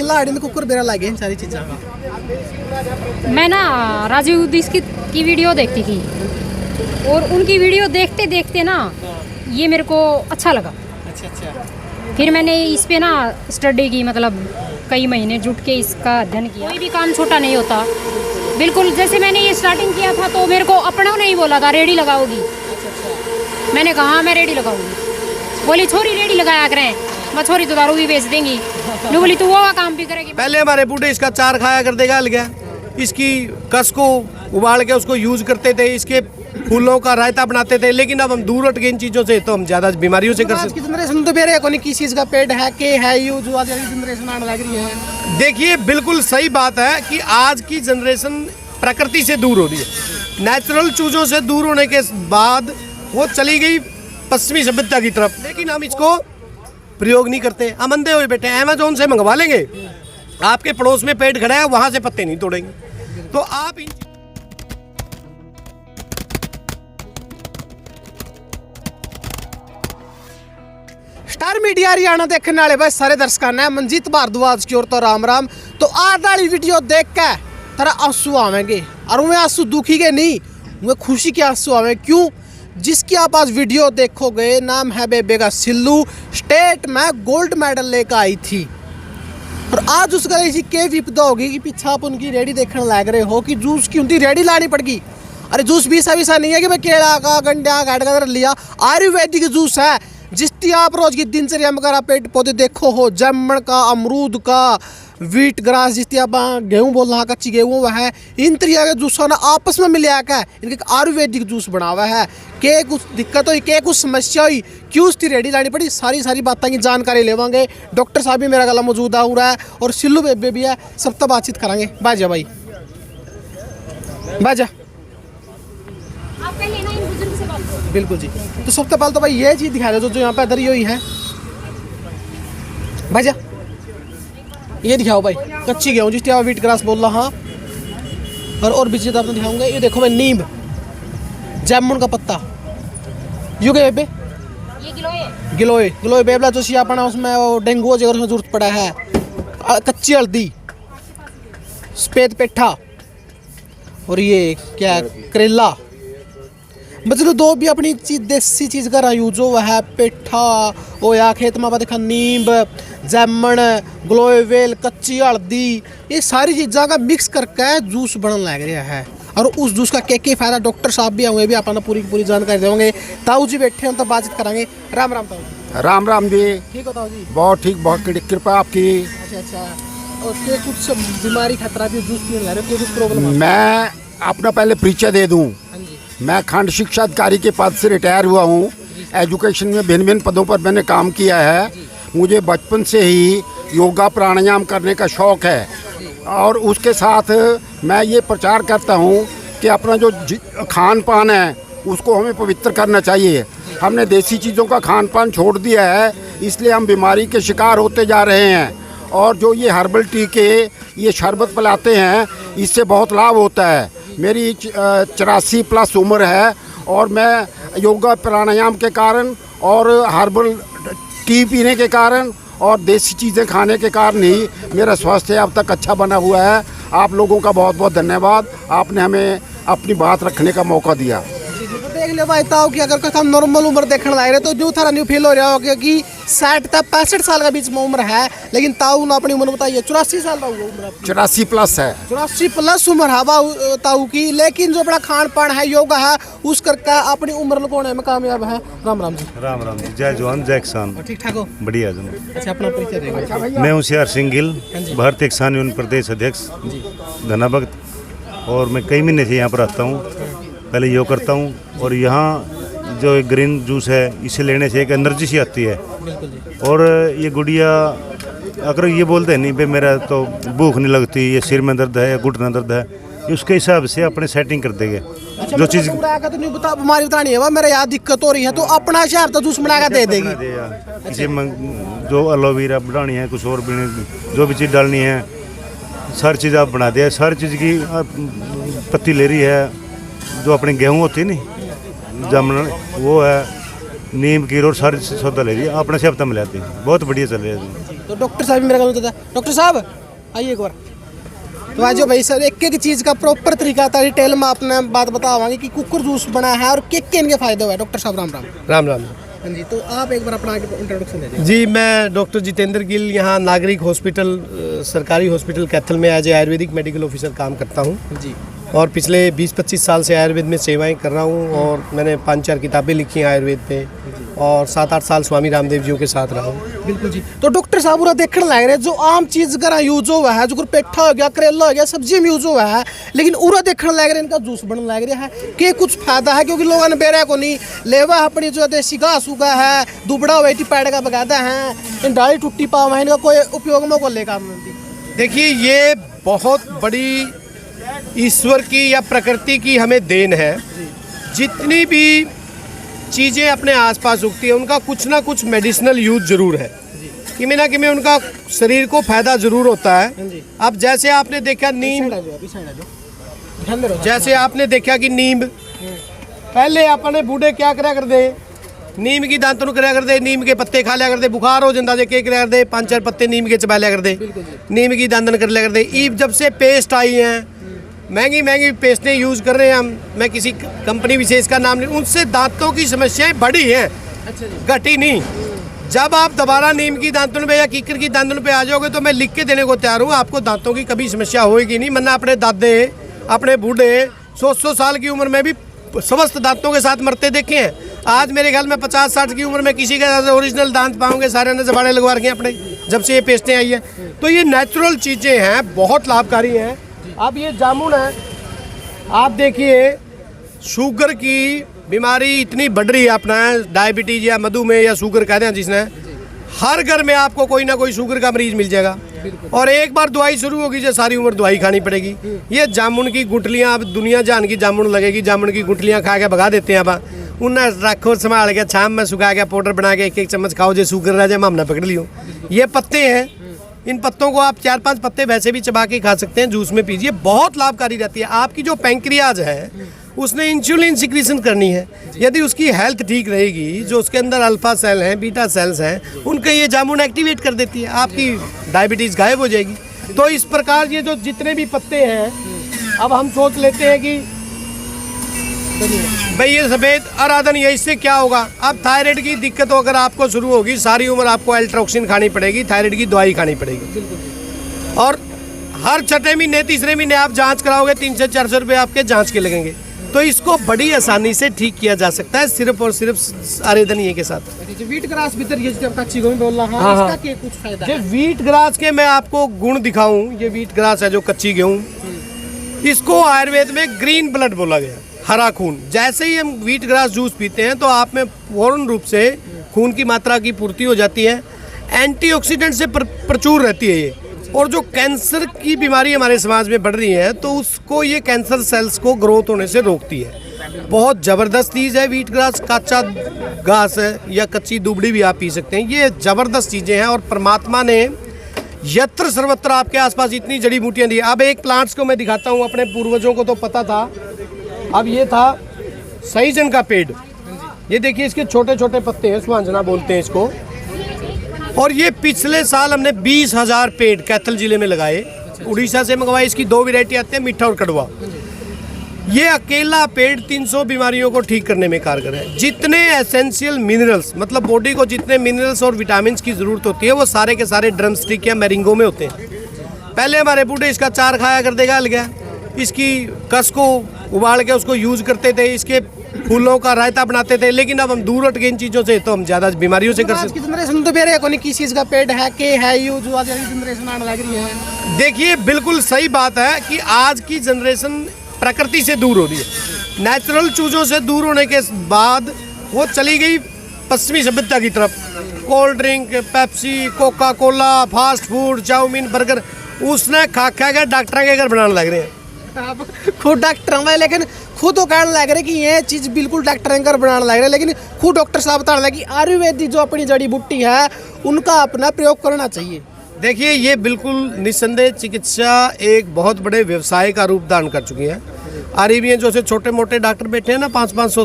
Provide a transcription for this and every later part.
खिलाड़ी ने कुकर बेरा लगे इन सारी चीज़ों का। मैं ना राजीव दीक्षित की वीडियो देखती थी और उनकी वीडियो देखते देखते ना ये मेरे को अच्छा लगा। अच्छा। फिर मैंने इस पे ना स्टडी की, मतलब कई महीने जुट के इसका अध्ययन किया। कोई भी काम छोटा नहीं होता। बिल्कुल जैसे मैंने ये स्टार्टिंग किया था तो मेरे को अपनों ने ही बोला था रेडी लगाओगी। मैंने कहा हाँ मैं रेडी लगाऊंगी। बोली छोरी रेडी लगाया करें, मैं छोरी तो दारू भी बेच देंगी। मैं बोली तू वो काम भी करेगी। पहले हमारे बूढ़े इसका चार खाया करते गल गया, इसकी कस को उबाल के उसको यूज करते थे, इसके फूलों का रायता बनाते थे। लेकिन अब हम दूर हट गए इन चीजों से, तो हम ज्यादा बीमारियों से कर सकते। आज की जनरेशन तो बेरे कोई किस चीज़ का पेट है के है यू जो आज की जनरेशन आने लग रही है। देखिए बिल्कुल सही बात है कि आज की जनरेशन प्रकृति से दूर हो रही है। नेचुरल चीजों से दूर होने के बाद वो चली गई पश्चिमी सभ्यता की तरफ। लेकिन हम इसको प्रयोग नहीं करते, हम अंधे हुए बैठे। अमेज़न से मंगवा लेंगे, आपके पड़ोस में पेड़ खड़ा है वहां से पत्ते नहीं तोड़ेंगे। तो आप इन स्टार मीडिया हरियाणा देखने वाले भाई सारे दर्शकों ने मनजीत भारद्वाज की ओर तो राम राम। तो आज वाली वीडियो देख के तेरा आंसू आवेंगे, और वो आंसू दुखी के नहीं, वो खुशी के आंसू आवे। क्यों? जिसकी आप आज वीडियो देखोगे नाम है बेबे का सिल्लू, स्टेट में गोल्ड मेडल लेकर आई थी। और आज उसका ऐसी क्या विपदा होगी कि पीछे आप उनकी रेडी देखने लग रहे हो कि जूस की उनकी रेडी लानी पड़गी। अरे जूस भी ऐसा नहीं है कि मैं केला का गंडा गाड़ का लिया, आयुर्वेदिक जूस है। जिसकी आप रोज की दिनचर्या में अगर आप पेड़ पौधे देखो हो, जामुन का, अमरूद का, व्हीट ग्रास, जिसकी आप गेहूँ बोल रहा कच्ची गेहूँ वह है, इन तरीके के जूस ना आपस में मिला के इनके आयुर्वेदिक जूस बना हुआ है। के कुछ दिक्कत हुई, के कुछ समस्या हुई, क्यों उसकी रेडी लानी पड़ी, सारी बातें की जानकारी लेवांगे। डॉक्टर साहब भी मेरा गला मौजूद हो रहा है और सिल्लू बेबे भी है, सब तक बातचीत करांगे। बाजा भाई बाजा। आप पहले ना इन बुजुर्ग से बात करो। बिल्कुल जी। तो सबसे पहले तो भाई ये चीज़ दिखा रहे जो यहाँ पे इधर ही हुई है भाईजा, ये दिखाओ भाई कच्ची गेहूँ जिसकी आप व्हीट ग्रास बोल रहा। हाँ और बीच आपने दिखाऊंगा, ये देखो मैं नीम, जामुन का पत्ता, यू के पे ये गिलोय बेबला जो अपना उसमें वो डेंगू जगह उसमें जरूरत पड़ा है। कच्ची हल्दी, सफेद पेठा, और ये क्या करेला, मतलब दो भी अपनी चीज देसी चीज़ का यूज हो है। पेठा हो या खेत में देखा नींब, जामुन, ग्लोवेल, कच्ची हल्दी, ये सारी चीज़ों का मिक्स करके जूस बनने लग रहा है। और उस जूस का क्या फायदा डॉक्टर साहब भी होंगे, भी अपना पूरी जानकारी देंगे। ताऊ जी बैठे हैं तो बातचीत करांगे। राम राम ताऊ जी। राम जी। ठीक हो ताऊ जी? बहुत ठीक, बहुत कृपा आपकी। अच्छा। और क्या कुछ बीमारी खतरा भी जूस पीने लग रहे, कुछ प्रॉब्लम? मैं अपना पहले परिचय दे दूं। मैं खंड शिक्षा अधिकारी के पद से रिटायर हुआ हूँ। एजुकेशन में भिन्न पदों पर मैंने काम किया है। मुझे बचपन से ही योगा प्राणायाम करने का शौक़ है, और उसके साथ मैं ये प्रचार करता हूँ कि अपना जो खान पान है उसको हमें पवित्र करना चाहिए। हमने देसी चीज़ों का खान पान छोड़ दिया है, इसलिए हम बीमारी के शिकार होते जा रहे हैं। और जो ये हर्बल टी के ये शरबत पिलाते हैं, इससे बहुत लाभ होता है। मेरी 84+ उम्र है, और मैं योगा प्राणायाम के कारण और हर्बल टी पीने के कारण और देसी चीज़ें खाने के कारण ही मेरा स्वास्थ्य अब तक अच्छा बना हुआ है। आप लोगों का बहुत बहुत धन्यवाद, आपने हमें अपनी बात रखने का मौका दिया। देख लो भाई ताऊ कि अगर हम नॉर्मल उम्र देखने लग रहे तो जो थारा न्यू फील हो रहा हो, क्योंकि 60 से 65 साल का बीच में उम्र है। लेकिन ताऊ ने अपनी उम्र बताइए 84 साल का उम्र, 84+ है। 84+ उम्र है ताऊ की। लेकिन जो बड़ा खान पान है, योगा है, उस करके अपनी उम्र लुकोने में कामयाब है। राम राम जी। राम जी। जय जवान जय किसान। ठीक ठाक हो? बढ़िया। अच्छा, अपना परिचय देंगे। मैं होशियार सिंह गिल, भारतीय किसान यूनियन प्रदेश अध्यक्ष धनाभक्त, और मैं कई महीने से यहाँ पर आता हूँ। पहले योग करता हूँ, और यहाँ जो ग्रीन जूस है इसे लेने से एक एनर्जी सी आती है। और ये गुड़िया अगर ये बोलते नहीं भाई मेरा तो भूख नहीं लगती, ये सिर में दर्द है या घुटना दर्द है, उसके हिसाब से अपने सेटिंग कर देंगे। अच्छा, जो चीज़ तो नहीं बता बीमारी बतानी है, मेरे यहाँ दिक्कत हो रही है तो अपना हिसाब तो जूस बना कर दे देगी। इसे जो एलोवेरा बनानी है, कुछ और भी जो भी चीज़ डालनी है, सारी चीज़ आप बना दिया। सारी चीज़ की पत्ती ले रही है, जो अपनी गेहूँ होती है नहीं, जामुन वो है, नीम की, और सारी सौदा ले रही है, अपने से हफ्ता मिलाती है। बहुत बढ़िया चल रही है। तो डॉक्टर साहब भी मेरा काम होता था, डॉक्टर साहब आइए एक बार। तो आज जो भाई सर एक एक चीज़ का प्रॉपर तरीका था, डिटेल में आपने बात बतावांगे कि कुकर जूस बना है और के इनके फायदे हुए। डॉक्टर साहब राम राम। राम राम। हाँ जी, तो आप एक बार अपना इंट्रोडक्शन दे दीजिए। जी, मैं डॉक्टर जितेंद्र गिल यहाँ नागरिक हॉस्पिटल, सरकारी हॉस्पिटल कैथल में as a ayurvedic medical officer काम करता हूँ जी। और पिछले 20-25 साल से आयुर्वेद में सेवाएं कर रहा हूँ और मैंने 5-4 किताबें लिखी हैं आयुर्वेद पे और 7-8 साल स्वामी रामदेव जी के साथ रहा हूँ। बिल्कुल जी। तो डॉक्टर साहब पूरा देखने लग रहे जो आम चीज का यूज हुआ है, जो पेठा हो गया, करेला हो गया, सब्जी में यूज हुआ है, लेकिन पूरा देखने लग रहा है इनका जूस बनने लग रहा है कि कुछ फायदा है, क्योंकि लोगों ने बेरा को नहीं लेवा अपनी जो देसी घास उगा है, दुबड़ा हुआ पैड का बगादा है, इन डाली टूटी पाव है, इनका कोई उपयोग में को लेकर। देखिए, ये बहुत बड़ी ईश्वर की या प्रकृति की हमें देन है। जितनी भी चीज़ें अपने आसपास उगती है उनका कुछ ना कुछ मेडिसिनल यूज जरूर है, किमें ना किमें उनका शरीर को फायदा जरूर होता है। अब जैसे आपने देखा नीम, जैसे आपने देखा कि नीम पहले अपने बूढ़े क्या करा कर दे, नीम की दांतों करा कर दे, नीम के पत्ते खा लिया कर दे, बुखार हो जाता जे के करा कर दे, 5-4 पत्ते नीम के चबा लिया कर दे, नीम की दांतन कर लिया कर दे। ईब जब से पेस्ट आई हैं, महंगी महंगी पेस्टें यूज़ कर रहे हैं हम, मैं किसी कंपनी विशेष का नाम नहीं, उनसे दांतों की समस्याएं बढ़ी हैं, घटी नहीं। जब आप दोबारा नीम की दांतन पे या कीकर की दांतन पे आ जाओगे तो मैं लिख के देने को तैयार हूँ, आपको दांतों की कभी समस्या होएगी नहीं। वरना अपने दादे, अपने बूढ़े 100 साल की उम्र में भी स्वस्थ दांतों के साथ मरते देखे हैं। आज मेरे ख्याल में 50-60 की उम्र में किसी का ओरिजिनल दांत पाओगे, सारे ने जबाड़े लगवा रखे हैं अपने, जब से ये पेस्टें आई हैं। तो ये नेचुरल चीज़ें हैं, बहुत लाभकारी हैं। अब ये जामुन है, आप देखिए शुगर की बीमारी इतनी बढ़ रही है, अपना डायबिटीज या मधुमेह या शुगर कहते हैं जिसने, हर घर में आपको कोई ना कोई शुगर का मरीज मिल जाएगा और एक बार दवाई शुरू होगी जो सारी उम्र दवाई खानी पड़ेगी। ये जामुन की गुठलियाँ, अब दुनिया जान की जामुन लगेगी, जामुन की गुठलियाँ खा के भगा देते हैं। अब उन्हें रखो संभाल के, शाम में सुखा के पाउडर बना के 1-1 चम्मच खाओ, जो शुगर रह जाए हमने पकड़ लियो। ये पत्ते हैं, इन पत्तों को आप 4-5 पत्ते वैसे भी चबा के खा सकते हैं, जूस में पीजिए, बहुत लाभकारी रहती है। आपकी जो पैंक्रियाज है उसने इंसुलिन सिक्रीशन करनी है, यदि उसकी हेल्थ ठीक रहेगी, जो उसके अंदर अल्फा सेल हैं, बीटा सेल्स हैं, उनके ये जामुन एक्टिवेट कर देती है, आपकी डायबिटीज़ गायब हो जाएगी। तो इस प्रकार ये जो जितने भी पत्ते हैं, अब हम सोच लेते हैं कि भाई ये सफ़ेद अराधन है, इससे क्या होगा। अब थायराइड की दिक्कत अगर आपको शुरू होगी, सारी उम्र आपको एल्ट्रोक्सिन खानी पड़ेगी, थायराइड की दवाई खानी पड़ेगी। और हर 6 महीने 3रे महीने आप जांच कराओगे, 300-400 रुपये आपके जांच के लगेंगे। तो इसको बड़ी आसानी से ठीक किया जा सकता है, सिर्फ और सिर्फ आरेधनीय के साथ। वीट ग्रास भीतर ये जो कच्ची गोभी बोल रहा है, इसका क्या कुछ फायदा है? वीट ग्रास के मैं आपको गुण दिखाऊं, ये वीट ग्रास है जो कच्ची गेहूं, इसको आयुर्वेद में ग्रीन ब्लड बोला गया, हरा खून। जैसे ही हम वीट ग्रास जूस पीते हैं तो आप में पूर्ण रूप से खून की मात्रा की पूर्ति हो जाती है, एंटीऑक्सीडेंट से प्रचुर रहती है ये। और जो कैंसर की बीमारी हमारे समाज में बढ़ रही है तो उसको ये कैंसर सेल्स को ग्रोथ होने से रोकती है। बहुत ज़बरदस्त चीज़ है वीट ग्रास, कच्चा घास है या कच्ची दुबड़ी भी आप पी सकते हैं, ये ज़बरदस्त चीज़ें हैं। और परमात्मा ने यत्र सर्वत्र आपके आसपास इतनी जड़ी बूटियाँ दी। अब एक प्लांट्स को मैं दिखाता हूँ, अपने पूर्वजों को तो पता था। अब ये था सहीजन का पेड़, ये देखिए इसके छोटे छोटे पत्ते हैं, सुहांजना बोलते हैं इसको। और ये पिछले साल हमने 20,000 पेड़ कैथल जिले में लगाए, उड़ीसा से मंगवाए। इसकी 2 वैरायटी आते हैं, मीठा और कड़वा। ये अकेला पेड़ 300 बीमारियों को ठीक करने में कारगर है। जितने एसेंशियल मिनरल्स, मतलब बॉडी को जितने मिनरल्स और विटामिन की ज़रूरत होती है, वो सारे के सारे ड्रम स्टिक या मैरिंगो में होते हैं। पहले हमारे बूढ़े इसका चार खाया करते, गल गया, इसकी कस को उबाल के उसको यूज़ करते थे, इसके फूलों का रायता बनाते थे। लेकिन अब हम दूर हट गए इन चीज़ों से, तो हम ज़्यादा बीमारियों से कर सकते हैं। जनरेशन तो मेरे कोई किस चीज़ का पेड़ है के है यूज, आज जनरेशन आने लग रही है। देखिए, बिल्कुल सही बात है कि आज की जनरेशन प्रकृति से दूर हो रही है। नेचुरल चीज़ों से दूर होने के बाद वो चली गई पश्चिमी सभ्यता की तरफ। Cold drink, Pepsi, Coca Cola, fast food, chowmein, burger, उसने खा के डॉक्टर के घर बनाने लग रहे हैं। आप खुद डॉक्टर हैं, लेकिन खुद तो कहने लग रहे कि ये चीज़ बिल्कुल डॉक्टर कर बनाने लग रहे, लेकिन खुद डॉक्टर साहब बताने लगे कि आयुर्वेदिक जो अपनी जड़ी बूटी है उनका अपना प्रयोग करना चाहिए। देखिए, ये बिल्कुल निस्संदेह चिकित्सा एक बहुत बड़े व्यवसाय का रूप धारण कर चुकी है। आयुर्वेद जो से छोटे मोटे डॉक्टर बैठे हैं ना, 500-500,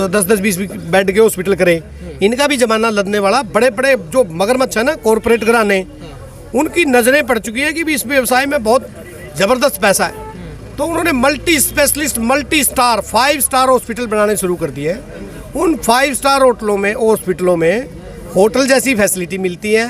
10-10, 20 बेड के हॉस्पिटल करें, इनका भी जमाना लदने वाला। बड़े बड़े जो मगरमच्छ है ना, कॉरपोरेट घराने, उनकी नज़रें पड़ चुकी है कि भी इस व्यवसाय में बहुत ज़बरदस्त पैसा है। तो उन्होंने multi specialist, multi star, 5 star hospital बनाने शुरू कर दिए हैं। उन 5 स्टार हॉस्पिटलों में होटल जैसी फैसिलिटी मिलती है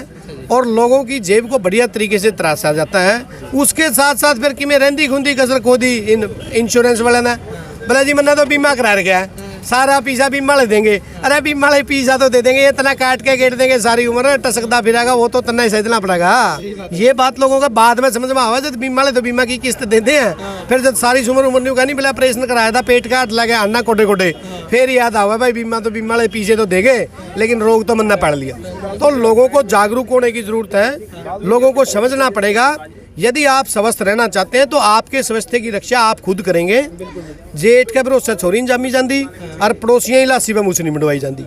और लोगों की जेब को बढ़िया तरीके से तराशा जाता है। उसके साथ साथ फिर कि मैं रेंदी खुंदी कसर खोदी इंश्योरेंस वाले ने बोला जी मन्ना तो बीमा करा रखा है, सारा पैसा बीमा ले देंगे। अरे बीमा ले पैसा तो दे देंगे, इतना काट के गेट देंगे, सारी उम्र टसकता फिरेगा, वो तो तना ही सजना पड़ेगा। ये बात लोगों का बाद में समझ में आवा, जब बीमा ले तो बीमा की किस्त देते हैं, फिर जब सारी उम्र नहीं कहनी बोला ऑपरेशन कराया था, पेट काट लगा अन्ना कोटे कोटे, फिर याद आवा भाई बीमा तो बीमा ले पीछे तो देंगे, लेकिन रोग तो मन्ना पड़ लिया। तो लोगों को जागरूक होने की जरूरत है, लोगों को समझना पड़ेगा। यदि आप स्वस्थ रहना चाहते हैं तो आपके स्वास्थ्य की रक्षा आप खुद करेंगे। जेठ के भरोसे छोरी जामी जाती और पड़ोसियां लासी में मुँह नहीं मंडवाई जाती।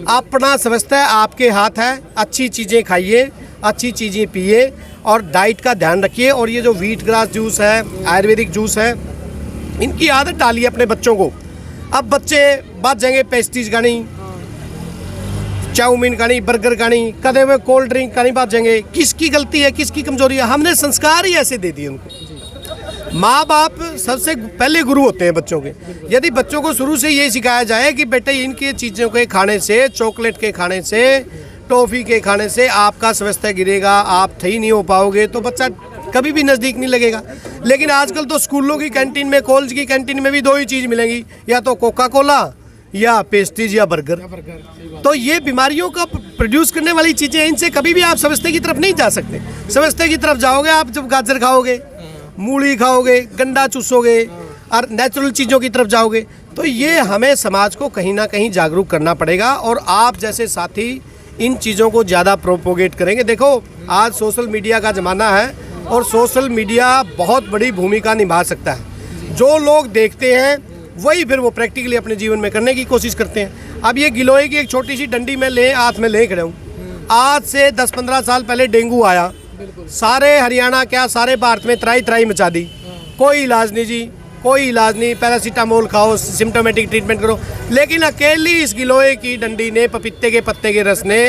अपना स्वास्थ्य आपके हाथ है। अच्छी चीज़ें खाइए, अच्छी चीज़ें पिए और डाइट का ध्यान रखिए। और ये जो व्हीट ग्रास जूस है, आयुर्वेदिक जूस है, इनकी आदत डालिए अपने बच्चों को। अब बच्चे बच जाएंगे पेस्ट्रीज खानी, चाउमीन खानी, बर्गर खानी, कदे हुए कोल्ड ड्रिंक खानी, बात जाएंगे। किसकी गलती है, किसकी कमजोरी है? हमने संस्कार ही ऐसे दे दिए उनको। माँ बाप सबसे पहले गुरु होते हैं बच्चों के। यदि बच्चों को शुरू से ये सिखाया जाए कि बेटे इनकी चीज़ों के खाने से, चॉकलेट के खाने से, टॉफ़ी के खाने से आपका स्वास्थ्य गिरेगा, आप सही नहीं हो पाओगे, तो बच्चा कभी भी नज़दीक नहीं लगेगा। लेकिन आजकल तो स्कूलों की कैंटीन में, कॉलेज की कैंटीन में भी 2 ही चीज़ मिलेंगी, या तो कोका कोला या पेस्ट्रीज या बर्गर। तो ये बीमारियों का प्रोड्यूस करने वाली चीज़ें, इनसे कभी भी आप स्वास्थ्य की तरफ नहीं जा सकते। स्वास्थ्य की तरफ जाओगे आप जब गाजर खाओगे, मूली खाओगे, गंडा चूसोगे और नेचुरल चीज़ों की तरफ जाओगे। तो ये हमें समाज को कहीं ना कहीं जागरूक करना पड़ेगा और आप जैसे साथी इन चीज़ों को ज़्यादा प्रोपोगेट करेंगे। देखो आज सोशल मीडिया का ज़माना है और सोशल मीडिया बहुत बड़ी भूमिका निभा सकता है। जो लोग देखते हैं वही फिर वो प्रैक्टिकली अपने जीवन में करने की कोशिश करते हैं। अब ये गिलोय की एक छोटी सी डंडी में हाथ में ले खड़े हूँ। आज से 10-15 साल पहले डेंगू आया, सारे हरियाणा क्या सारे भारत में त्राई मचा दी। कोई इलाज नहीं जी, कोई इलाज नहीं, पैरासीटामोल खाओ, सिम्टोमेटिक ट्रीटमेंट करो। लेकिन अकेली इस गिलोय की डंडी ने, पपीते के पत्ते के रस ने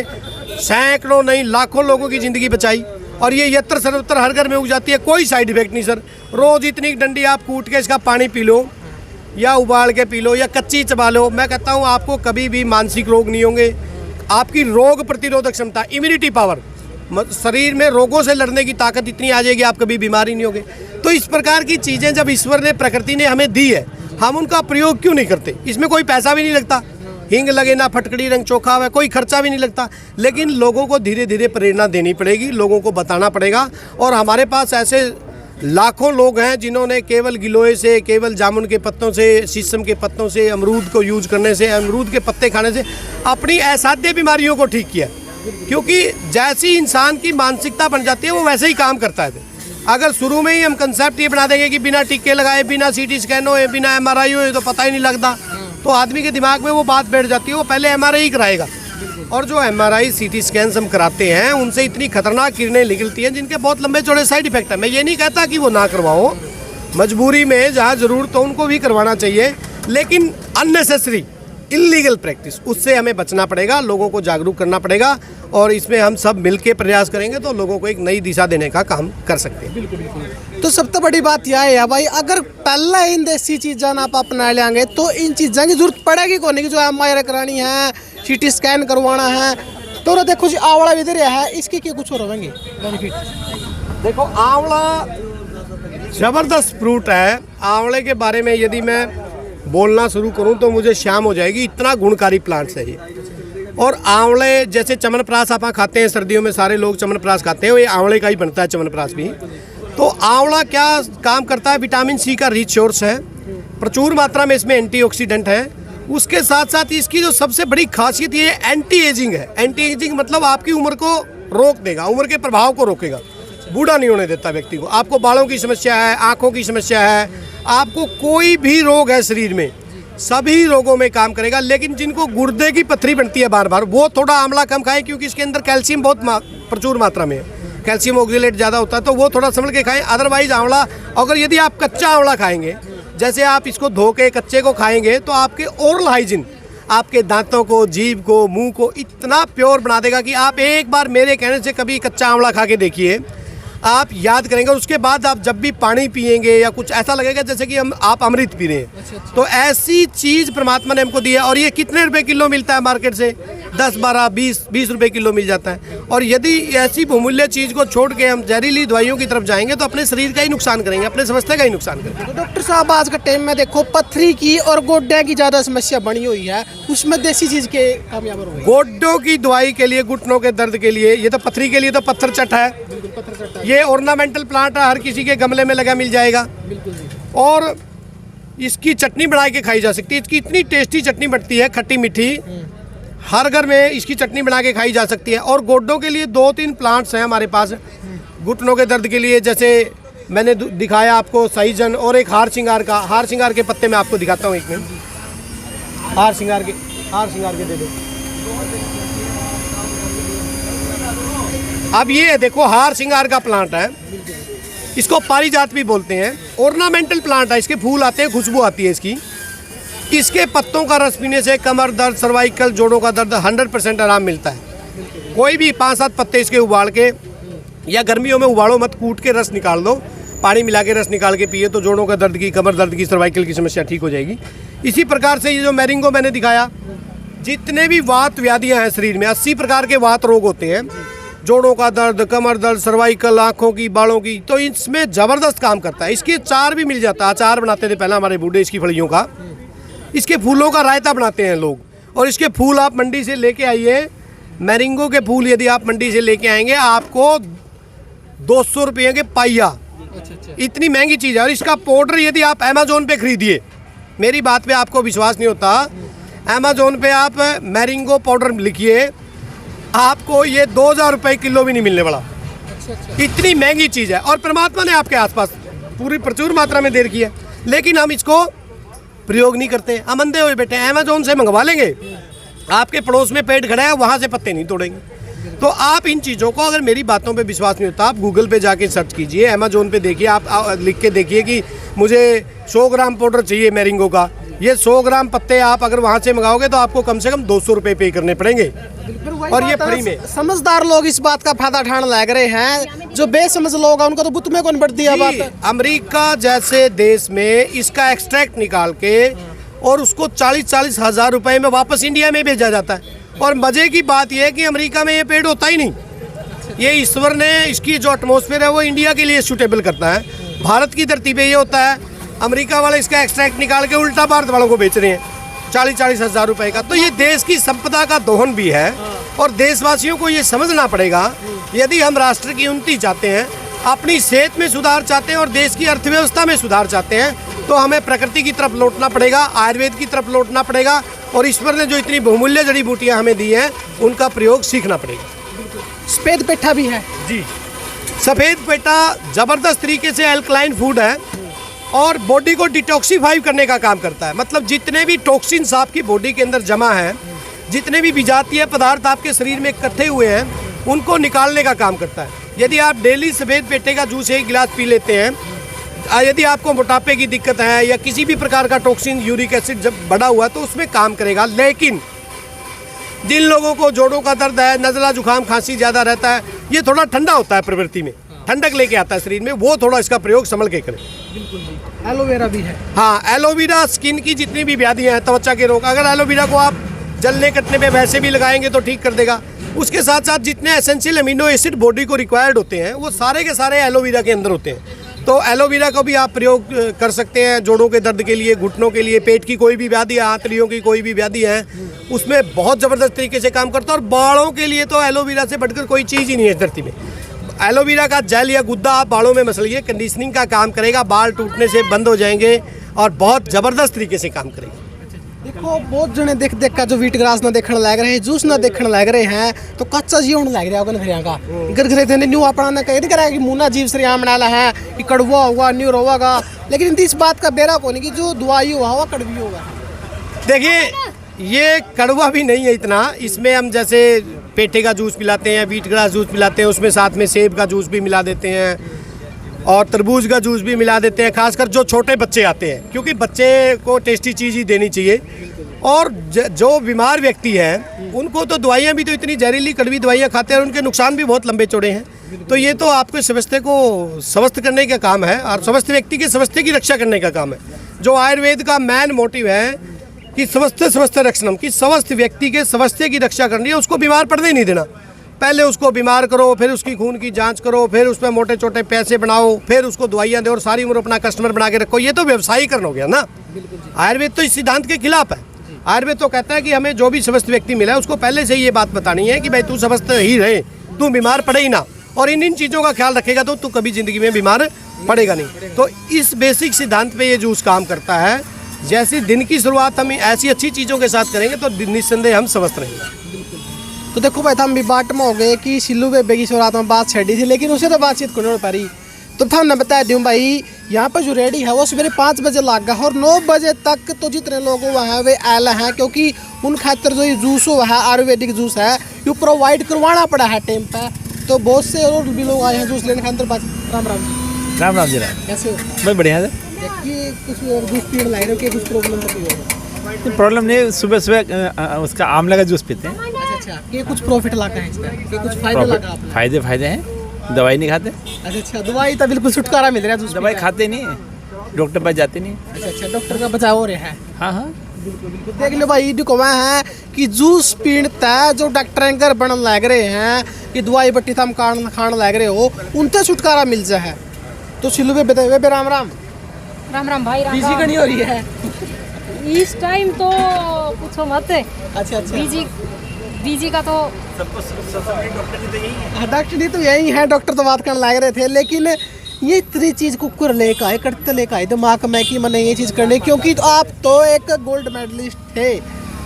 सैकड़ों नहीं लाखों लोगों की ज़िंदगी बचाई। और ये यत्र सर्वत्र हर घर में उग जाती है, कोई साइड इफेक्ट नहीं सर। रोज़ इतनी डंडी आप कूट के इसका पानी पी लो या उबाल के पी लो या कच्ची चबा लो, मैं कहता हूँ आपको कभी भी मानसिक रोग नहीं होंगे। आपकी रोग प्रतिरोधक क्षमता, इम्यूनिटी पावर, शरीर में रोगों से लड़ने की ताकत इतनी आ जाएगी, आप कभी बीमारी नहीं होगे। तो इस प्रकार की चीज़ें जब ईश्वर ने, प्रकृति ने हमें दी है, हम उनका प्रयोग क्यों नहीं करते? इसमें कोई पैसा भी नहीं लगता, हींग लगे ना फटकड़ी रंग चोखा हुआ, कोई खर्चा भी नहीं लगता। लेकिन लोगों को धीरे धीरे प्रेरणा देनी पड़ेगी, लोगों को बताना पड़ेगा। और हमारे पास ऐसे लाखों लोग हैं जिन्होंने केवल गिलोय से, केवल जामुन के पत्तों से, शीशम के पत्तों से, अमरूद को यूज करने से, अमरूद के पत्ते खाने से अपनी असाध्य बीमारियों को ठीक किया। क्योंकि जैसी इंसान की मानसिकता बन जाती है वो वैसे ही काम करता है। अगर शुरू में ही हम कंसेप्ट ये बना देंगे कि बिना टीके लगाए, बिना सीटी स्कैन हो, बिना MRI हो, तो पता ही नहीं लगता, तो आदमी के दिमाग में वो बात बैठ जाती है, वो पहले MRI ही कराएगा। और जो MRI CT स्कैन हम कराते हैं उनसे इतनी खतरनाक किरणें निकलती हैं जिनके बहुत लंबे चौड़े साइड इफेक्ट है। मैं ये नहीं कहता कि वो ना करवाओ, मजबूरी में जहाँ ज़रूरत हो उनको भी करवाना चाहिए, लेकिन अननेसेसरी इलीगल प्रैक्टिस उससे हमें बचना पड़ेगा, लोगों को जागरूक करना पड़ेगा। और इसमें हम सब मिलकर प्रयास करेंगे तो लोगों को एक नई दिशा देने का काम कर सकते हैं। बिल्कुल। तो सबसे बड़ी बात यह है भाई, अगर पहले इन देसी चीज़ा आप अपना लेंगे तो इन चीज़ों की जरूरत पड़ेगी कौन नहीं, कि जो MRI करानी है, CT स्कैन करवाना है। तो देखो जी आंवला भी इधर है, इसके क्या कुछ और होंगे बेनिफिट? देखो आंवला ज़बरदस्त फ्रूट है। आंवले के बारे में यदि मैं बोलना शुरू करूं तो मुझे शाम हो जाएगी, इतना गुणकारी प्लांट्स है ये। और आंवले जैसे च्यवनप्राश आप खाते हैं, सर्दियों में सारे लोग च्यवनप्राश खाते हैं, ये आंवले का ही बनता है च्यवनप्राश भी। तो आंवला क्या काम करता है, विटामिन C का रिच सोर्स है, प्रचुर मात्रा में इसमें एंटीऑक्सीडेंट है। उसके साथ साथ इसकी जो सबसे बड़ी खासियत ये एंटी एजिंग है। एंटी एजिंग मतलब आपकी उम्र को रोक देगा, उम्र के प्रभाव को रोकेगा, बूढ़ा नहीं होने देता व्यक्ति को। आपको बालों की समस्या है, आँखों की समस्या है, आपको कोई भी रोग है शरीर में, सभी रोगों में काम करेगा। लेकिन जिनको गुर्दे की पथरी बनती है बार बार, वो थोड़ा आंवला कम खाएं, क्योंकि इसके अंदर कैल्शियम बहुत प्रचुर मात्रा में है, कैल्शियम ऑक्जेलेट ज़्यादा होता है, तो वो थोड़ा संभल के खाएं। अदरवाइज आंवला, अगर यदि आप कच्चा आंवला खाएंगे, जैसे आप इसको धो के कच्चे को खाएंगे, तो आपके ओरल हाइजीन, आपके दांतों को, जीभ को, मुंह को इतना प्योर बना देगा कि आप एक बार मेरे कहने से कभी कच्चा आंवला खा के देखिए, आप याद करेंगे। और उसके बाद आप जब भी पानी पिएंगे या कुछ ऐसा लगेगा जैसे कि आप अमृत पी रहे हैं। तो ऐसी चीज़ परमात्मा ने हमको दी है। और ये कितने रुपए किलो मिलता है मार्केट से? 10, 12, 20 रुपए किलो मिल जाता है। और यदि ऐसी बहुमूल्य चीज़ को छोड़ के हम जहरीली दवाइयों की तरफ जाएंगे तो अपने शरीर का ही नुकसान करेंगे, अपने स्वास्थ्य का ही नुकसान करेंगे। तो डॉक्टर साहब आज के टाइम में देखो पथरी की और गोड्डे की ज़्यादा समस्या बनी हुई है, उसमें देसी चीज़ के कामयाब हो गई। गोड्डों की दवाई के लिए, घुटनों के दर्द के लिए, ये तो पथरी के लिए तो पत्थर चट है। ये ऑर्नामेंटल प्लांट है, हर किसी के गमले में लगा मिल जाएगा। और इसकी चटनी बना के खाई जा सकती है। इसकी इतनी टेस्टी चटनी बनती है, खट्टी मीठी, हर घर में इसकी चटनी बना के खाई जा सकती है। और गोड्डों के लिए 2-3 प्लांट्स हैं हमारे पास। घुटनों के दर्द के लिए जैसे मैंने दिखाया आपको सहीजन, और एक हार श्रृंगार के पत्ते मैं आपको दिखाता हूँ। एक मिनट, हार श्रृंगार के दे दो। अब ये देखो हार श्रृंगार का प्लांट है, इसको पारिजात भी बोलते हैं। ऑर्नामेंटल प्लांट है, इसके फूल आते हैं, खुशबू आती है इसकी। इसके पत्तों का रस पीने से कमर दर्द, सर्वाइकल, जोड़ों का दर्द 100% आराम मिलता है। कोई भी 5-7 पत्ते इसके उबाल के, या गर्मियों में उबालो मत, कूट के रस निकाल दो, पानी मिला के रस निकाल के पिए तो जोड़ों का दर्द की, कमर दर्द की, सर्वाइकल की समस्या ठीक हो जाएगी। इसी प्रकार से ये जो मैरिंगो मैंने दिखाया, जितने भी वात व्याधियाँ हैं शरीर में, 80 प्रकार के वात रोग होते हैं, जोड़ों का दर्द, कमर दर्द, सर्वाइकल, आँखों की, बालों की, तो इसमें ज़बरदस्त काम करता है। इसके अचार भी मिल जाता है, अचार बनाते थे पहले हमारे बूढ़े इसकी फलियों का। इसके फूलों का रायता बनाते हैं लोग। और इसके फूल आप मंडी से लेके आइए, मैरिंगो के फूल यदि आप मंडी से लेके आएंगे आपको 200 रुपये के पाइया। इतनी महंगी चीज़ है। और इसका पाउडर यदि आप अमेजोन पे खरीदिए, मेरी बात पे आपको विश्वास नहीं होता, अमेजोन पे आप मैरिंगो पाउडर लिखिए, आपको ये 2000 रुपये किलो भी नहीं मिलने वाला। इतनी महंगी चीज़ है। और परमात्मा ने आपके आसपास पूरी प्रचुर मात्रा में दे रखी है, लेकिन हम इसको प्रयोग नहीं करते। हम अंधे हुए बैठे हैं। अमेजोन से मंगवा लेंगे, आपके पड़ोस में पेड़ खड़ा है, वहाँ से पत्ते नहीं तोड़ेंगे। तो आप इन चीज़ों को, अगर मेरी बातों पे विश्वास नहीं होता, आप गूगल पे जाके सर्च कीजिए, अमेजोन पे देखिए, आप लिख के देखिए कि मुझे 100 ग्राम पाउडर चाहिए मैरिंगो का। ये 100 ग्राम पत्ते आप अगर वहाँ से मंगाओगे तो आपको कम से कम 200 रुपये पे करने पड़ेंगे। और ये फ्री में। समझदार लोग इस बात का फायदा उठाने लग रहे हैं, जो बेसमझ लोग हैं उनको तो बुत में कौन बढ़ दिया बात। अमेरिका जैसे देश में इसका एक्सट्रैक्ट निकाल के और उसको 40-40 हज़ार रुपए में वापस इंडिया में भेजा जाता है। और मजे की बात यह है कि अमेरिका में ये पेड़ होता ही नहीं। ये ईश्वर ने इसकी जो एटमॉस्फेयर है वो इंडिया के लिए सूटेबल करता है। भारत की धरती पे ये होता है, अमेरिका वाले इसका एक्सट्रैक्ट निकाल के उल्टा भारत वालों को बेच रहे हैं 40-40 हज़ार रुपए का। तो ये देश की संपदा का दोहन भी है। और देशवासियों को ये समझना पड़ेगा, यदि हम राष्ट्र की उन्नति चाहते हैं, अपनी सेहत में सुधार चाहते हैं और देश की अर्थव्यवस्था में सुधार चाहते हैं, तो हमें प्रकृति की तरफ लौटना पड़ेगा, आयुर्वेद की तरफ लौटना पड़ेगा। और ईश्वर ने जो इतनी बहुमूल्य जड़ी बूटियाँ हमें दी हैं, उनका प्रयोग सीखना पड़ेगा। सफेद पेठा भी है जी। सफ़ेद पेठा ज़बरदस्त तरीके से एल्कलाइन फूड है और बॉडी को डिटॉक्सीफाई करने का काम करता है। मतलब जितने भी टॉक्सिन्स आपकी बॉडी के अंदर जमा हैं, जितने भी विजातीय पदार्थ आपके शरीर में इकट्ठे हुए हैं, उनको निकालने का काम करता है। यदि आप डेली सफ़ेद पेठे का जूस 1 गिलास पी लेते हैं, यदि आपको मोटापे की दिक्कत है या किसी भी प्रकार का टॉक्सिन, यूरिक एसिड जब बढ़ा हुआ है तो उसमें काम करेगा। लेकिन जिन लोगों को जोड़ों का दर्द है, नज़ला, जुकाम, खांसी ज़्यादा रहता है, ये थोड़ा ठंडा होता है प्रवृत्ति में, ठंडक लेके आता है शरीर में, वो थोड़ा इसका प्रयोग संभल के करें। एलोवेरा भी है। हाँ, एलोवेरा स्किन की जितनी भी व्याधियाँ हैं, त्वचा के रोग, अगर एलोवेरा को आप जलने कटने पे वैसे भी लगाएंगे तो ठीक कर देगा। उसके साथ साथ जितने एसेंशियल अमीनो एसिड बॉडी को रिक्वायर्ड होते हैं, वो सारे के सारे एलोवेरा के अंदर होते हैं। तो एलोवेरा को भी आप प्रयोग कर सकते हैं जोड़ों के दर्द के लिए, घुटनों के लिए, पेट की कोई भी व्याधि है, आंतड़ियों की कोई भी व्याधि है, उसमें बहुत ज़बरदस्त तरीके से काम करता है। और बालों के लिए तो एलोवेरा से बढ़कर कोई चीज़ ही नहीं है इस धरती में। एलोवेरा का जेल या गुद्दा आप बालों में मसलिए, कंडीशनिंग का काम करेगा, बाल टूटने से बंद हो जाएंगे और बहुत ज़बरदस्त तरीके से काम करेगा। देखो बहुत जने देख देख का जो वीट ग्रास ना देखने लग रहे हैं, जूस ना देखने लग रहे हैं, तो कच्चा जीवन लग रहा होगा घर का घर घर थे न्यू अपना ना कह करा कि मुना जीव श्री आम डाला है कि कड़वा होगा, न्यू होगा, लेकिन इस बात का बेरा को नहीं कि जो दवाई हुआ हुआ कड़वी होगा। देखिए, ये कड़वा भी नहीं है इतना। इसमें हम जैसे पेठे का जूस पिलाते हैं, वीट ग्रास जूस पिलाते हैं, उसमें साथ में सेब का जूस भी मिला देते हैं और तरबूज का जूस भी मिला देते हैं, खासकर जो छोटे बच्चे आते हैं, क्योंकि बच्चे को टेस्टी चीज़ ही देनी चाहिए। और जो बीमार व्यक्ति है उनको तो दवाइयाँ भी तो इतनी जहरीली कड़वी दवाइयाँ खाते हैं और उनके नुकसान भी बहुत लंबे चौड़े हैं। तो ये तो आपके स्वास्थ्य को स्वस्थ करने का काम है और स्वस्थ व्यक्ति के स्वास्थ्य की रक्षा करने का काम है। जो आयुर्वेद का मेन मोटिव है कि स्वस्थ रक्षणम, कि स्वस्थ व्यक्ति के स्वास्थ्य की रक्षा करनी है, उसको बीमार पड़ने ही नहीं देना। पहले उसको बीमार करो, फिर उसकी खून की जांच करो, फिर उस पर मोटे छोटे पैसे बनाओ, फिर उसको दवाइयाँ दो और सारी उम्र अपना कस्टमर बना के रखो। ये तो व्यवसायीकरण हो गया ना। आयुर्वेद तो इस सिद्धांत के खिलाफ है। आयुर्वेद तो कहता है कि हमें जो भी स्वस्थ व्यक्ति मिला है उसको पहले से ये बात बतानी है कि भाई तू स्वस्थ ही रहे, तू बीमार पड़े ही ना, और इन चीज़ों का ख्याल रखेगा तो तू कभी ज़िंदगी में बीमार पड़ेगा नहीं। तो इस बेसिक सिद्धांत पे ये जूस काम करता है। जैसे दिन की शुरुआत हम ऐसी अच्छी चीज़ों के साथ करेंगे तो निस्संदेह हम स्वस्थ रहेंगे। तो देखो भाई हम भी बाट में हो गए कि सिल्लू बेबे की शुरुआत में बात छड़ी थी, लेकिन उसे तो बातचीत को नहीं हो पा रही। तो हमने बता दूँ भाई, यहाँ पर जो रेडी है वो सवेरे 5 बजे लागा और 9 बजे तक तो जितने लोग हुआ है वे आला हैं, क्योंकि उन खातर जो ये जूस हुआ है आयुर्वेदिक जूस है ये प्रोवाइड करवाना पड़ा है टाइम पर। तो बहुत से और भी लोग आए हैं जूस लेने के अंदर। राम राम जी। राम राम जी राम। कैसे हो? मैं बढ़िया है। ये कुछ जूस पीने लाए हो कि कुछ प्रॉब्लम होगी? प्रॉब्लम नहीं, सुबह सुबह उसका आंवला का जूस पीते हैं। अच्छा, ये कुछ प्रॉफिट लगा है इसका, ये कुछ फायदा लगा आपने? फायदे हैं, दवाई नहीं खाते। अच्छा, दवाई तो बिल्कुल छुटकारा मिल रहा है जूस दवाई पीकर। खाते नहीं, डॉक्टर पास जाते नहीं। अच्छा, डॉक्टर का बचाव हो रहा है। हाँ देख लो भाई, इनको मैं है कि जूस पीता है जो डॉक्टर एंकर बन लग रहे हैं कि दवाई बट्टी थम खान लग रहे हो, उनसे छुटकारा मिल जाए है। तो सिल्लू पे बताइए बे, राम राम। राम राम भाई, राम बिजी राम। कहीं हो रही है? इस टाइम तो पूछो मत। अच्छा, बीजी का तो डॉक्टर तो यही है, डॉक्टर तो बात करने लग रहे थे, लेकिन ये इतनी चीज कुकर लेकर आए, करते लेकर आए दिमाग में कि मैंने ये चीज करनी, क्योंकि तो आप तो एक गोल्ड मेडलिस्ट थे,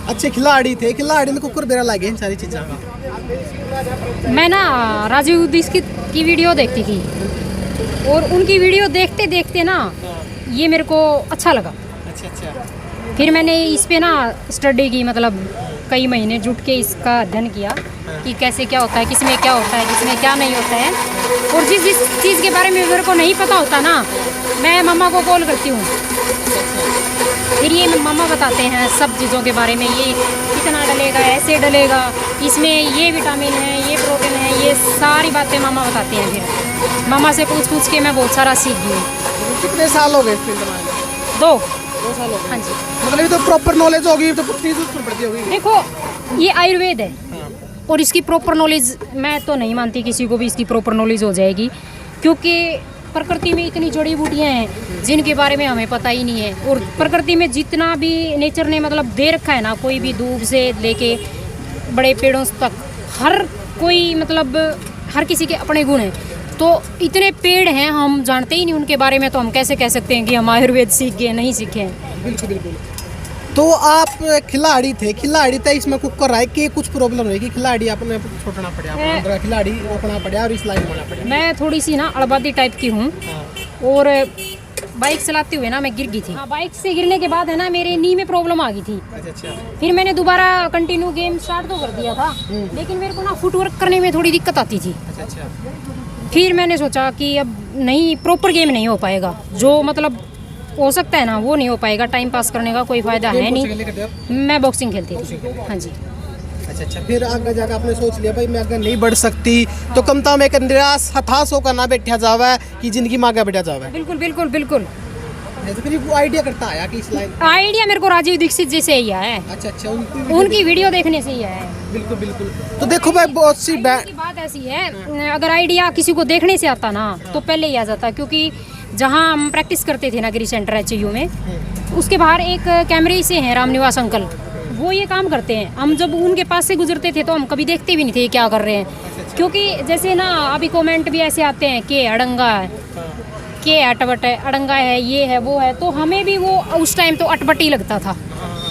अच्छे खिलाड़ी थे, खिलाड़ी में कुकर बेरा लगे इन सारी चीज़ों का। मैं ना राजीव दीक्षित की वीडियो देखती थी और उनकी वीडियो देखते देखते ना ये मेरे को अच्छा लगा। अच्छा, फिर मैंने इस पे ना स्टडी की, मतलब कई महीने जुट के इसका अध्ययन किया कि कैसे क्या होता है, किसमें क्या होता है, किसमें क्या नहीं होता है। और जिस चीज़ के बारे में मेरे को नहीं पता होता ना, मैं मम्मा को कॉल करती हूँ, फिर ये मम्मा बताते हैं सब चीज़ों के बारे में, ये कितना डलेगा, ऐसे डलेगा, इसमें ये विटामिन है, ये प्रोटीन है, ये सारी बातें मम्मा बताती हैं। फिर मम्मा से पूछ के मैं बहुत सारा सीख गई हूँ। कितने साल हो गए इस फील्ड में? 2 साल हो गए। हाँ जी। मतलब ये तो प्रॉपर नॉलेज होगी, तो कुछ चीज़ उसमें पड़ती होगी। देखो, ये आयुर्वेद है और इसकी प्रॉपर नॉलेज मैं तो नहीं मानती किसी को भी इसकी प्रॉपर नॉलेज हो जाएगी, क्योंकि प्रकृति में इतनी जड़ी बूटियाँ हैं जिनके बारे में हमें पता ही नहीं है। और प्रकृति में जितना भी नेचर ने मतलब दे रखा है ना, कोई भी दूब से लेके बड़े पेड़ों तक, हर कोई मतलब हर किसी के अपने गुण हैं। तो इतने पेड़ हैं, हम जानते ही नहीं उनके बारे में, तो हम कैसे कह सकते हैं कि हम आयुर्वेद सीख गए, नहीं सीखे हैं। बिल्कुल। तो आप खिलाड़ी थे, इसमें कुकर आए कि कुछ प्रॉब्लम है कि खिलाड़ी अपने छोड़ना पड़ा, खिलाड़ी रोकना पड़ा और इस लाइन में आना पड़ा? मैं थोड़ी सी ना अड़बादी टाइप की हूँ और बाइक चलाते हुए ना मैं गिर गई थी। हाँ, बाइक से गिरने के बाद है ना मेरे नी में प्रॉब्लम आ गई थी। अच्छा। फिर मैंने दोबारा कंटिन्यू गेम स्टार्ट तो कर दिया था, लेकिन मेरे को ना फुटवर्क करने में थोड़ी दिक्कत आती थी। अच्छा। फिर मैंने सोचा कि अब नहीं, प्रॉपर गेम नहीं हो पाएगा, जो मतलब हो सकता है ना वो नहीं हो पाएगा, टाइम पास करने का कोई फायदा है नहीं। मैं बॉक्सिंग खेलती थी। हाँ जी। अच्छा, फिर आगे जाकर आपने सोच लिया भाई मैं आगे नहीं बढ़ सकती, तो कमता में एक निराश हताश होकर ना बैठा जावा कि जिंदगी में आगे बढ़ा जावा। बिल्कुल। तो फिर वो आइडिया करता आया कि इस लाइन? आइडिया मेरे को राजीव दीक्षित जी से ही आया है। अच्छा, उनकी वीडियो देखने से ही आया है। बिल्कुल। तो देखो भाई, बहुत सी बात ऐसी है, अगर आइडिया किसी को देखने से आता ना तो पहले ही आ जाता, क्योंकि जहाँ हम प्रैक्टिस करते थे नगरी सेंटर HU में, उसके बाहर एक कैमरे से हैं रामनिवास अंकल, वो ये काम करते हैं। हम जब उनके पास से गुजरते थे तो हम कभी देखते भी नहीं थे क्या कर रहे हैं, क्योंकि जैसे ना अभी कमेंट भी ऐसे आते हैं कि अड़ंगा है, के अटपट है, अड़ंगा है, ये है, वो है, तो हमें भी वो उस टाइम तो अटपट ही लगता था।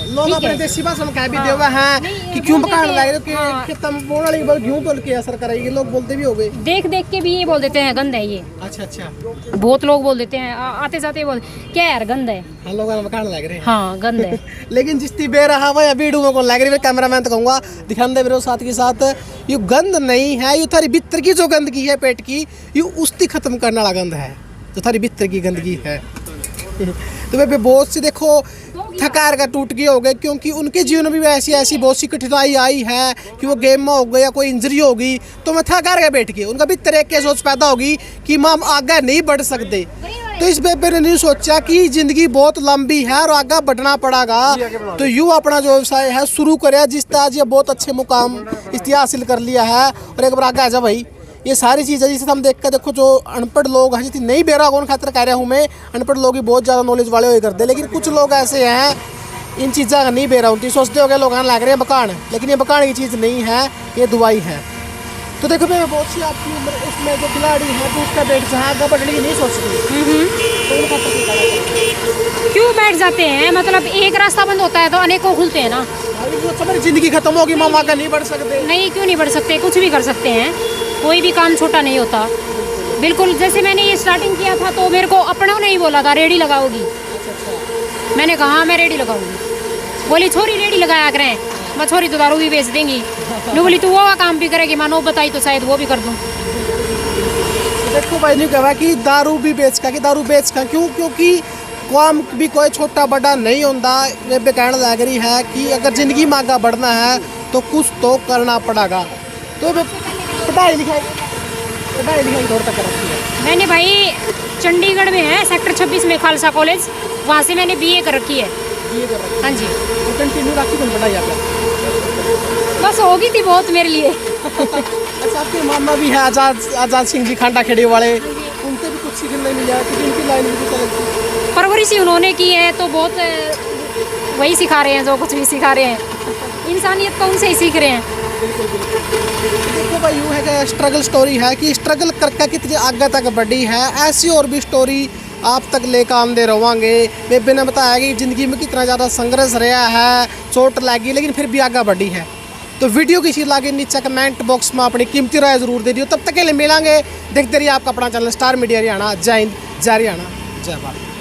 लोग अपने देसी भाषा में कह भी देवा हैं कि क्यों पकाने लग रहे हो कि तुम बोल रही हो, क्यों बोल के असर करेगी, लोग बोलते भी हो गए। देख के भी ये बोल देते हैं गंद है ये। अच्छा। बहुत लोग बोल देते हैं, आते जाते बोल क्या यार गंद है। हाँ, लोग पकाने लग रहे हैं। हाँ, गंद है। लेकिन जिसकी बे रहा हुआ या वीडियो को लग रही है, कैमरामैन तो कहूँगा दिखाने दे साथ के साथ, ये गंद नहीं है, ये थारी भीतर की जो गंदगी है पेट की, ये उसकी खत्म करने वाला गंद है, जो थारी भीतर की गंदगी है। तो वे बहुत सी देखो थकार कर टूट गए हो गए, क्योंकि उनके जीवन में भी ऐसी ऐसी बहुत सी कठिनाई आई है कि वो गेम में हो गए या कोई इंजरी होगी तो मैं थकार कर बैठ गए। उनका भी तरह की सोच पैदा होगी कि हम आगे नहीं बढ़ सकते। तो इस बेबे ने नहीं सोचा कि ज़िंदगी बहुत लंबी है और आगे बढ़ना पड़ेगा, तो यूँ अपना जो व्यवसाय है शुरू करे, जिससे आज ये बहुत अच्छे मुकाम इस्तिया हासिल कर लिया है। और एक बार आगे आ जा भाई, ये सारी चीज़ें जिसे हम देख कर देखो, जो अनपढ़ लोग हैं, जितनी नहीं बेरा उन खातर कह रहा हूँ मैं, अनपढ़ लोग ही बहुत ज़्यादा नॉलेज वाले हो करते, लेकिन कुछ लोग ऐसे हैं इन चीज़ों का नहीं बेरा होती, सोचते हो गए लोग लग रहे हैं बकान, लेकिन ये बकान की चीज़ नहीं है, ये दवाई है। तो देखो मैं बहुत सी आपकी उम्र उसमें जो खिलाड़ी है तो उसका बैठ जहाँ आगे बढ़ने की नहीं सोचती, तो उनका क्यों बैठ जाते हैं? मतलब एक रास्ता बंद होता है तो अनेकों खुलते हैं ना। हमारी ज़िंदगी खत्म होगी, मामा का नहीं बढ़ सकते। नहीं, क्यों नहीं बढ़ सकते? कुछ भी कर सकते हैं, कोई भी काम छोटा नहीं होता। बिल्कुल, जैसे मैंने ये स्टार्टिंग किया था तो मेरे को अपनों ने ही बोला था रेडी लगाओगी। मैंने कहा हाँ मैं रेडी लगाऊंगी। बोली छोरी रेडी लगाया करें, मैं छोरी तो दारू भी बेच देंगी। मैं बोली तू वो काम भी करेगी, मानो बताई तो शायद वो भी कर दूँ। देखो भाई ने कहा कि दारू भी बेच का, कि दारू बेच का क्यों? क्योंकि काम भी कोई छोटा बड़ा नहीं होता। वे कहने लग रही है कि अगर ज़िंदगी में आगे बढ़ना है तो कुछ तो करना पड़ेगा। तो पढ़ाई लिखाई दौर तक रखी है मैंने भाई, चंडीगढ़ में है सेक्टर 26 में खालसा कॉलेज, वहाँ से मैंने BA कर रखी है। हाँ जी, तो कंटिन्यू रखी तुम पढ़ाई आपका? बस होगी थी बहुत मेरे लिए। अच्छा, आपके मामा भी है आज़ाद सिंह जी खांडा खेड़े वाले, उनसे भी कुछ सीखने नहीं मिला क्योंकि उनकी लाइन भी चलती। परवरिश ही उन्होंने की है तो बहुत वही सिखा रहे हैं, जो कुछ भी सिखा रहे हैं इंसानियत तो उनसे ही सीख रहे हैं। देखो भाई यूँ है कि स्ट्रगल स्टोरी है कि स्ट्रगल करके कितनी आगे तक बढ़ी है, ऐसी और भी स्टोरी आप तक लेकर आते रहेंगे। बेबे ने बताया कि ज़िंदगी में कितना ज़्यादा संघर्ष रहा है, चोट लगी लेकिन फिर भी आगे बढ़ी है। तो वीडियो किसी लगे नीचे कमेंट बॉक्स में अपनी कीमती राय ज़रूर दे दियो। तब तक के लिए मिलेंगे, देखते रहिए आपका अपना चैनल स्टार मीडिया हरियाणा। जय हिंद, जय हरियाणा, जय भारत।